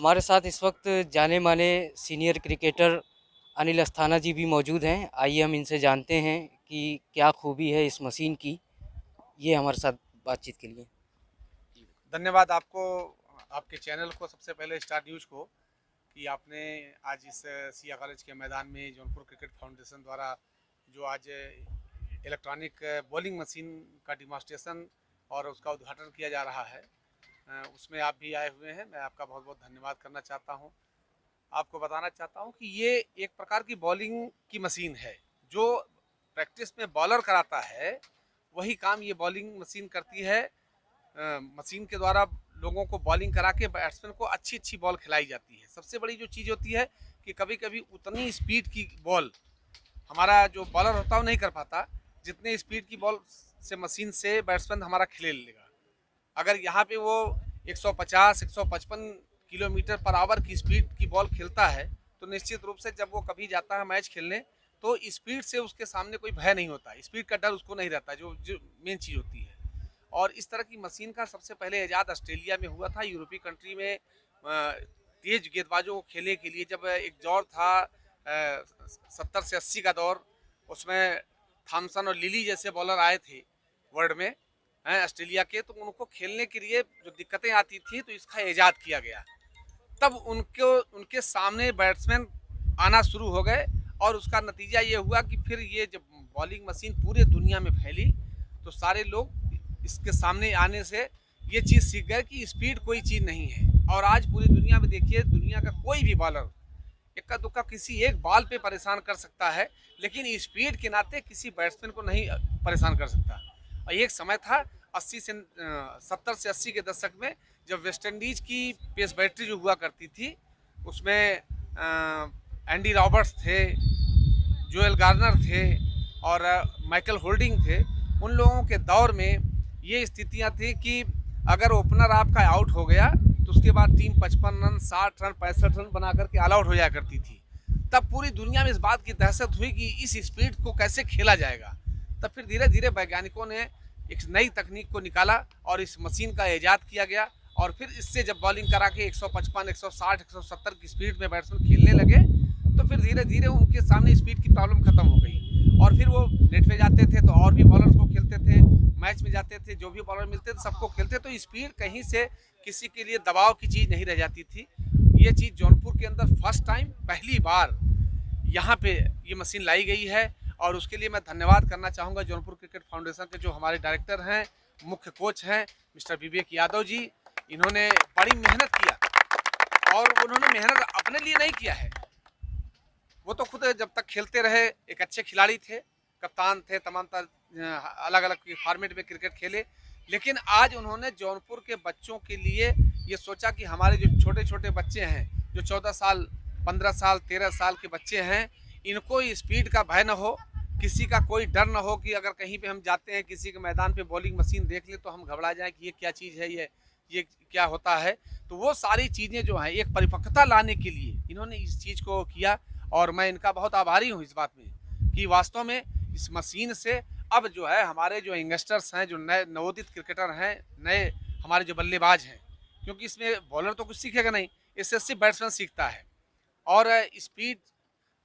हमारे साथ इस वक्त जाने माने सीनियर क्रिकेटर अनिल अस्थाना जी भी मौजूद हैं। आइए हम इनसे जानते हैं कि क्या खूबी है इस मशीन की। ये हमारे साथ बातचीत के लिए। धन्यवाद आपको, आपके चैनल को, सबसे पहले स्टार न्यूज़ को, कि आपने आज इस सिया कॉलेज के मैदान में जौनपुर क्रिकेट फाउंडेशन द्वारा जो आज इलेक्ट्रॉनिक बॉलिंग मशीन का डिमॉन्स्ट्रेशन और उसका उद्घाटन किया जा रहा है, उसमें आप भी आए हुए हैं। मैं आपका बहुत बहुत धन्यवाद करना चाहता हूं। आपको बताना चाहता हूं कि ये एक प्रकार की बॉलिंग की मशीन है। जो प्रैक्टिस में बॉलर कराता है वही काम ये बॉलिंग मशीन करती है। मशीन के द्वारा लोगों को बॉलिंग करा के बैट्समैन को अच्छी अच्छी बॉल खिलाई जाती है। सबसे बड़ी जो चीज़ होती है कि कभी कभी उतनी स्पीड की बॉल हमारा जो बॉलर होता है वो नहीं कर पाता, जितने स्पीड की बॉल से मशीन से बैट्समैन हमारा खेल लेगा। अगर यहाँ पे वो 150 155 किलोमीटर पर आवर की स्पीड की बॉल खेलता है तो निश्चित रूप से जब वो कभी जाता है मैच खेलने तो स्पीड से उसके सामने कोई भय नहीं होता, स्पीड का डर उसको नहीं रहता, जो जो मेन चीज़ होती है। और इस तरह की मशीन का सबसे पहले ईजाद ऑस्ट्रेलिया में हुआ था, यूरोपीय कंट्री में। तेज गेंदबाजों को खेलने के लिए जब एक दौर था 70 से 80 का दौर, उसमें थॉमसन और लिली जैसे बॉलर आए थे वर्ल्ड में, हैं ऑस्ट्रेलिया के, तो उनको खेलने के लिए जो दिक्कतें आती थी तो इसका ईजाद किया गया। तब उनको उनके सामने बैट्समैन आना शुरू हो गए और उसका नतीजा ये हुआ कि फिर ये जब बॉलिंग मशीन पूरे दुनिया में फैली तो सारे लोग इसके सामने आने से ये चीज़ सीख गए कि स्पीड कोई चीज़ नहीं है। और आज पूरी दुनिया में देखिए, दुनिया का कोई भी बॉलर इक्का दुक्का किसी एक बॉल पे परेशान कर सकता है, लेकिन स्पीड के नाते किसी बैट्समैन को नहीं परेशान कर सकता। और एक समय था 70 से 80 के दशक में, जब वेस्ट इंडीज की पेस बैटरी जो हुआ करती थी उसमें एंडी रॉबर्ट्स थे, जोएल गार्नर थे और माइकल होल्डिंग थे। उन लोगों के दौर में ये स्थितियां थी कि अगर ओपनर आपका आउट हो गया तो उसके बाद टीम 55 रन 60 रन 65 रन बना करके ऑल आउट हो जाया करती थी। तब पूरी दुनिया में इस बात की दहशत हुई कि इस स्पीड को कैसे खेला जाएगा। तब फिर धीरे धीरे वैज्ञानिकों ने एक नई तकनीक को निकाला और इस मशीन का ईजाद किया गया। और फिर इससे जब बॉलिंग करा के 155 160 170 की स्पीड में बैट्समैन खेलने लगे तो फिर धीरे धीरे उनके सामने स्पीड की प्रॉब्लम खत्म हो गई और फिर वो नेट पे जाते थे तो और भी बॉलर्स को खेलते थे, मैच में जाते थे, जो भी बॉलर मिलते थे सबको खेलते, तो स्पीड कहीं से किसी के लिए दबाव की चीज़ नहीं रह जाती थी। ये चीज़ जौनपुर के अंदर फर्स्ट टाइम, पहली बार यहाँ पे ये मशीन लाई गई है। और उसके लिए मैं धन्यवाद करना चाहूँगा जौनपुर क्रिकेट फाउंडेशन के जो हमारे डायरेक्टर हैं, मुख्य कोच हैं मिस्टर विवेक यादव जी। इन्होंने बड़ी मेहनत किया और उन्होंने मेहनत अपने लिए नहीं किया है, वो तो खुद जब तक खेलते रहे एक अच्छे खिलाड़ी थे, कप्तान थे, तमाम अलग अलग फॉर्मेट में क्रिकेट खेले। लेकिन आज उन्होंने जौनपुर के बच्चों के लिए ये सोचा कि हमारे जो छोटे छोटे बच्चे हैं, जो 14 साल 15 साल 13 साल के बच्चे हैं, इनको स्पीड का भय न हो, किसी का कोई डर न हो कि अगर कहीं पे हम जाते हैं किसी के मैदान पे बॉलिंग मशीन देख ले तो हम घबरा जाएं कि ये क्या चीज़ है, ये क्या होता है। तो वो सारी चीज़ें जो हैं एक परिपक्वता लाने के लिए इन्होंने इस चीज़ को किया और मैं इनका बहुत आभारी हूँ इस बात में कि वास्तव में इस मशीन से अब जो है हमारे जो यंगस्टर्स हैं, जो नए नवोदित क्रिकेटर हैं, नए हमारे जो बल्लेबाज हैं, क्योंकि इसमें बॉलर तो कुछ सीखेगा नहीं, इससे सिर्फ बैट्समैन सीखता है। और स्पीड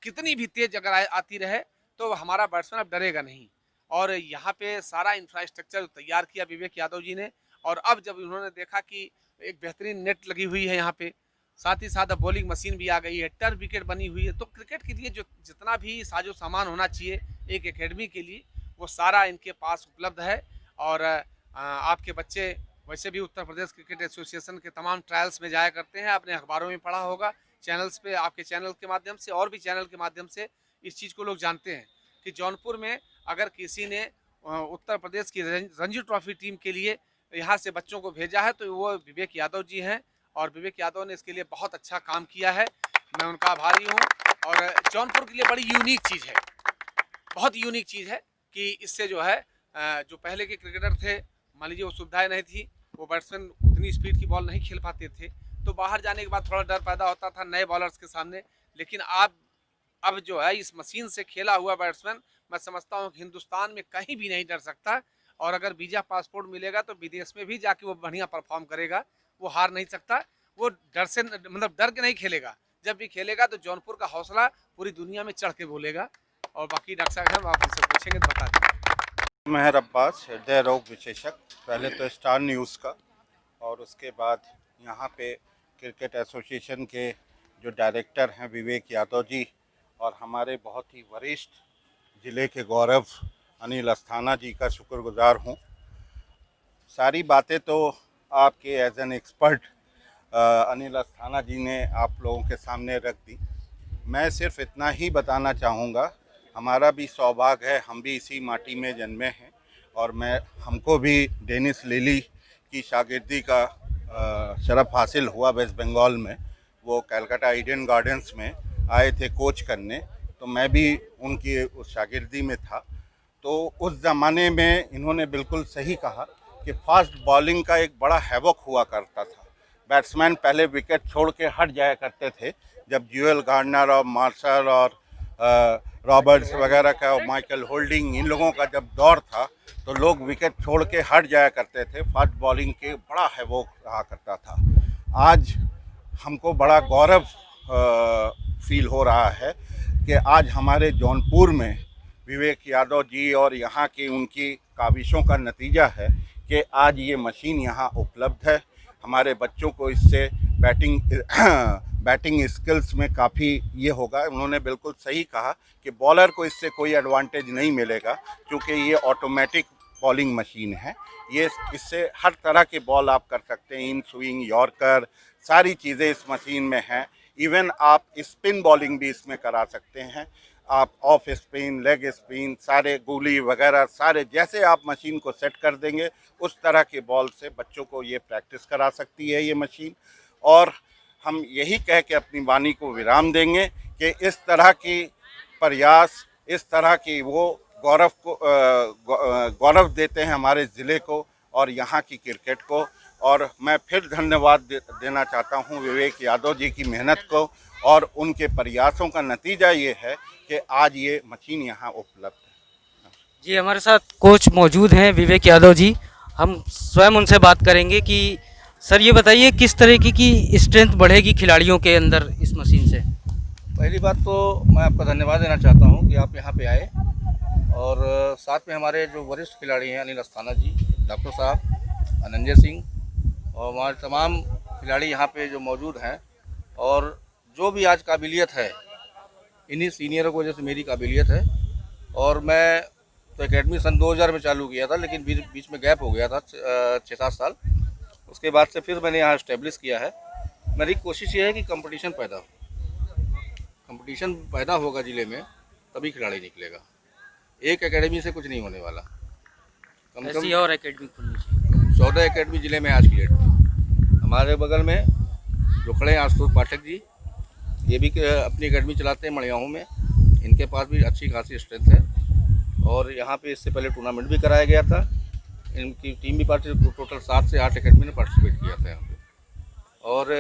कितनी भी तेज अगर आती रहे तो हमारा बैट्समैन अब डरेगा नहीं। और यहाँ पे सारा इंफ्रास्ट्रक्चर तैयार किया विवेक यादव जी ने। और अब जब उन्होंने देखा कि एक बेहतरीन नेट लगी हुई है यहाँ पे, साथ ही साथ अब बॉलिंग मशीन भी आ गई है, टर्फ विकेट बनी हुई है, तो क्रिकेट के लिए जो जितना भी साजो सामान होना चाहिए एक एकेडमी के लिए वो सारा इनके पास उपलब्ध है। और आपके बच्चे वैसे भी उत्तर प्रदेश क्रिकेट एसोसिएशन के तमाम ट्रायल्स में जाया करते हैं, आपने अखबारों में पढ़ा होगा, चैनल्स पे, आपके चैनल के माध्यम से और भी चैनल के माध्यम से इस चीज़ को लोग जानते हैं कि जौनपुर में अगर किसी ने उत्तर प्रदेश की रणजी ट्रॉफी टीम के लिए यहाँ से बच्चों को भेजा है तो वो विवेक यादव जी हैं। और विवेक यादव ने इसके लिए बहुत अच्छा काम किया है, मैं उनका आभारी हूँ। और जौनपुर के लिए बड़ी यूनिक चीज़ है, बहुत यूनिक चीज़ है कि इससे जो है जो पहले के क्रिकेटर थे, मान लीजिए वो सुविधाएं नहीं थी, वो बैट्समैन उतनी स्पीड की बॉल नहीं खेल पाते थे, तो बाहर जाने के बाद थोड़ा डर पैदा होता था नए बॉलर्स के सामने। लेकिन अब जो है इस मशीन से खेला हुआ बैट्समैन, मैं समझता हूँ कि हिंदुस्तान में कहीं भी नहीं डर सकता। और अगर वीज़ा पासपोर्ट मिलेगा तो विदेश में भी जाके वो बढ़िया परफॉर्म करेगा, वो हार नहीं सकता। वो डर से मतलब डर के नहीं खेलेगा। जब भी खेलेगा तो जौनपुर का हौसला पूरी दुनिया में चढ़ के बोलेगा। और बाकी डॉक्टर साहब आप मुझसे पूछेंगे तो बता देंगे। मेहर अब्बास, हृदय रोग विशेषज्ञ, पहले तो स्टार न्यूज़ का और उसके बाद यहाँ पे क्रिकेट एसोसिएशन के जो डायरेक्टर हैं विवेक यादव जी और हमारे बहुत ही वरिष्ठ ज़िले के गौरव अनिल अस्थाना जी का शुक्रगुजार हूँ। सारी बातें तो आपके as an expert Anil Asthana ji ने आप लोगों के सामने रख दी। मैं सिर्फ इतना ही बताना चाहूँगा, हमारा भी सौभाग्य है, हम भी इसी माटी में जन्मे हैं और हमको भी डेनिस लिली की शागिर्दी का शरफ़ हासिल हुआ वेस्ट बंगाल में। वो कलकत्ता ईडन गार्डन्स में आए थे कोच करने, तो मैं भी उनकी उस शागिर्दी में था। तो उस ज़माने में इन्होंने बिल्कुल सही कहा कि फास्ट बॉलिंग का एक बड़ा हैवक हुआ करता था। बैट्समैन पहले विकेट छोड़ के हट जाया करते थे। जब जूएल गार्डनर और मार्शल और रॉबर्ट्स वगैरह का और माइकल होल्डिंग इन लोगों का जब दौर था तो लोग विकेट छोड़ के हट जाया करते थे। फास्ट बॉलिंग के बड़ा हैवक रहा करता था। आज हमको बड़ा गौरव फील हो रहा है कि आज हमारे जौनपुर में विवेक यादव जी और यहाँ की उनकी काविशों का नतीजा है कि आज ये मशीन यहाँ उपलब्ध है। हमारे बच्चों को इससे बैटिंग स्किल्स में काफ़ी ये होगा। उन्होंने बिल्कुल सही कहा कि बॉलर को इससे कोई एडवांटेज नहीं मिलेगा क्योंकि ये ऑटोमेटिक बॉलिंग मशीन है। ये इससे हर तरह के बॉल आप कर सकते हैं, इन स्विंग, यॉर्कर, सारी चीज़ें इस मशीन में हैं। इवन आप स्पिन बॉलिंग भी इसमें करा सकते हैं। आप ऑफ स्पिन, लेग स्पिन, सारे गोली वगैरह सारे जैसे आप मशीन को सेट कर देंगे उस तरह के बॉल से बच्चों को ये प्रैक्टिस करा सकती है ये मशीन। और हम यही कह के अपनी वाणी को विराम देंगे कि इस तरह की प्रयास, इस तरह की वो गौरव देते हैं हमारे ज़िले को और यहाँ की क्रिकेट को। और मैं फिर धन्यवाद देना चाहता हूँ विवेक यादव जी की मेहनत को और उनके प्रयासों का नतीजा ये है कि आज ये मशीन यहाँ उपलब्ध है। जी, हमारे साथ कोच मौजूद हैं विवेक यादव जी। हम स्वयं उनसे बात करेंगे कि सर ये बताइए किस तरीके की स्ट्रेंथ बढ़ेगी खिलाड़ियों के अंदर इस मशीन से। पहली बात तो मैं आपका धन्यवाद देना चाहता हूं कि आप यहां पे आए और साथ में हमारे जो वरिष्ठ खिलाड़ी हैं अनिल अस्थाना जी, डॉक्टर साहब, अनंजय सिंह और हमारे तमाम खिलाड़ी यहां पे जो मौजूद हैं। और जो भी आज काबिलियत है इन्हीं सीनियरों की वजह से मेरी काबिलियत है। और मैं तो एकेडमी सन 2000 में चालू किया था, लेकिन बीच में गैप हो गया था 6-7 साल। उसके बाद से फिर मैंने यहाँ इस्टेब्लिश किया है। मेरी कोशिश ये है कि कंपटीशन पैदा होगा ज़िले में, तभी खिलाड़ी निकलेगा। एक एकेडमी से कुछ नहीं होने वाला। कम से कम और एकेडमी खुलनी चाहिए। 14 एकेडमी ज़िले में आज की डेट में। हमारे बगल में जो खड़े हैं आशुतोष पाठक जी, ये भी अपनी एकेडमी चलाते हैं मड़ियाहू में। इनके पास भी अच्छी खासी स्ट्रेंथ है और यहाँ पे इससे पहले टूर्नामेंट भी कराया गया था। इनकी टीम भी टोटल 7 से 8 एकेडमी ने पार्टिसिपेट किया था यहाँ पे। और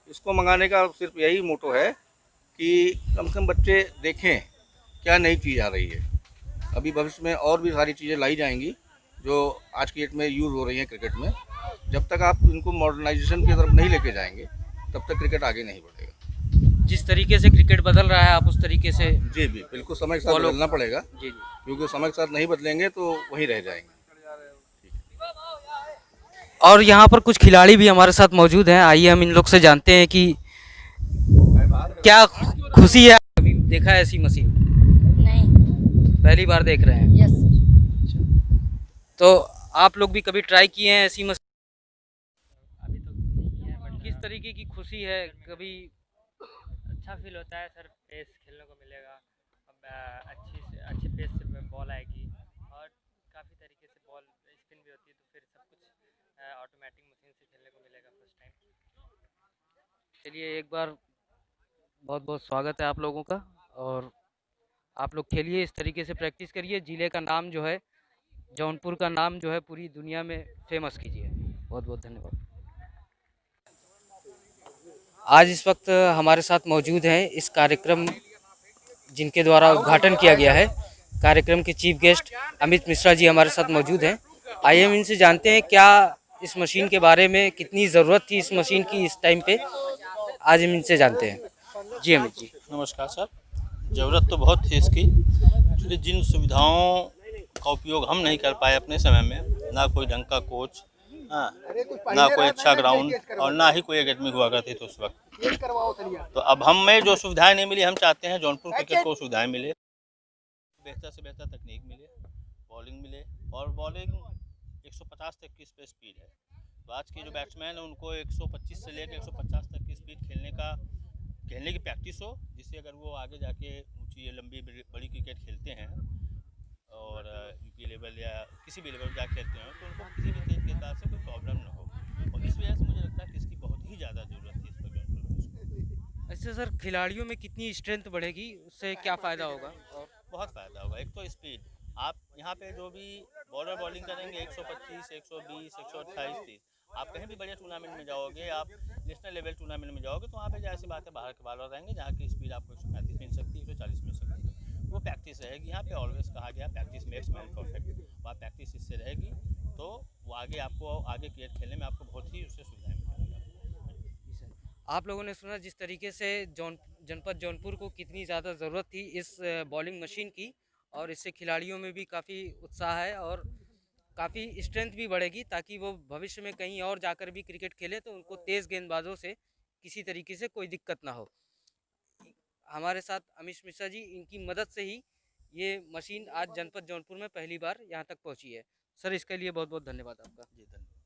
इसको मंगाने का सिर्फ यही मोटो है कि कम से कम बच्चे देखें क्या नई चीज़ आ रही है। अभी भविष्य में और भी सारी चीज़ें लाई जाएंगी जो आज की डेट में यूज़ हो रही हैं क्रिकेट में। जब तक आप इनको मॉडर्नाइजेशन की तरफ नहीं लेके जाएंगे तब तक क्रिकेट आगे नहीं बढ़ेगा। जिस तरीके से क्रिकेट बदल रहा है आप उस तरीके से। जी बिल्कुल समय के साथ बदलना पड़ेगा। जी, क्योंकि समय के साथ नहीं बदलेंगे तो वहीं रह जाएंगे। और यहाँ पर कुछ खिलाड़ी भी हमारे साथ मौजूद हैं। आइए हम इन लोग से जानते हैं कि क्या खुशी है। कभी देखा है ऐसी मशीन? नहीं। पहली बार देख रहे हैं? यस। तो आप लोग भी कभी ट्राई किए हैं ऐसी मशीन? अभी तक नहीं किया है, बट किस तरीके की खुशी है? कभी अच्छा फील होता है सर, पेस खेलने को मिलेगा। अब अच्छे पेस से बॉल आएगी और काफ़ी तरीके से बॉल स्पिन भी होती है, तो फिर सब कुछ ऑटोमेटिक मशीन से खेलने को मिलेगा फर्स्ट टाइम। चलिए, एक बार बहुत बहुत स्वागत है आप लोगों का और आप लोग खेलिए, इस तरीके से प्रैक्टिस करिए। ज़िले का नाम जो है, जौनपुर का नाम जो है पूरी दुनिया में फेमस कीजिए। बहुत बहुत धन्यवाद। आज इस वक्त हमारे साथ मौजूद हैं इस कार्यक्रम जिनके द्वारा उद्घाटन किया गया है, कार्यक्रम के चीफ गेस्ट अमित मिश्रा जी हमारे साथ मौजूद हैं। आइए हम इनसे जानते हैं क्या इस मशीन के बारे में, कितनी ज़रूरत थी इस मशीन की इस टाइम पे, आज हम इनसे जानते हैं। जी अमित जी। नमस्कार सर। ज़रूरत तो बहुत थी इसकी। एक्चुअली जिन सुविधाओं का उपयोग हम नहीं कर पाए अपने समय में, ना कोई ढंग का कोच, हाँ, ना कोई अच्छा ग्राउंड और ना ही कोई एकेडमी हुआ करती थी उस वक्त। तो अब हमें जो सुविधाएं नहीं मिली, हम चाहते हैं जौनपुर क्रिकेट को सुविधाएं मिले, बेहतर से बेहतर तकनीक मिले, बॉलिंग मिले। और बॉलिंग 150 तक की स्पीड है। तो आज के जो बैट्समैन हैं उनको 125 से लेकर 150 तक की स्पीड खेलने की प्रैक्टिस हो, जिससे अगर वो आगे जाके ऊंची लंबी बड़ी क्रिकेट खेलते हैं और यूपी लेवल या किसी भी लेवल जाकर खेलते हैं, तो उनको किसी भी तेज गेंदबाज से कोई प्रॉब्लम ना हो। और इस वजह से मुझे लगता है कि इसकी बहुत ही ज़्यादा ज़रूरत थी इस पर जौनपुर। ऐसे सर खिलाड़ियों में कितनी स्ट्रेंथ बढ़ेगी, उससे क्या फ़ायदा होगा? और बहुत फ़ायदा होगा। एक तो स्पीड, आप यहाँ पे जो भी बॉलर बॉलिंग करेंगे 125, 120, 128, 30, आप कहीं भी बड़े टूर्नामेंट में जाओगे, आप नेशनल लेवल टूर्नामेंट में जाओगे, तो वहाँ पे ऐसी बात है बाहर के बॉलर रहेंगे जहाँ की स्पीड आपको 135 मिल सकती है, 140 मिल सकती है। वो प्रैक्टिस रहेगी। यहाँ पे ऑलवेज कहा गया प्रैक्टिस मेक्स मैन परफेक्ट। वहाँ प्रैक्टिस इससे रहेगी तो वो आगे क्रिकेट खेलने में आपको बहुत ही उससे सुविधाएं मिलेंगी। आप लोगों ने सुना जिस तरीके से जनपद जौनपुर को कितनी ज़्यादा ज़रूरत थी इस बॉलिंग मशीन की, और इससे खिलाड़ियों में भी काफ़ी उत्साह है और काफ़ी स्ट्रेंथ भी बढ़ेगी, ताकि वो भविष्य में कहीं और जाकर भी क्रिकेट खेले तो उनको तेज़ गेंदबाजों से किसी तरीके से कोई दिक्कत ना हो। हमारे साथ अमिश मिश्रा जी, इनकी मदद से ही ये मशीन आज जनपद जौनपुर में पहली बार यहाँ तक पहुँची है। सर इसके लिए बहुत बहुत धन्यवाद आपका। जी धन्यवाद।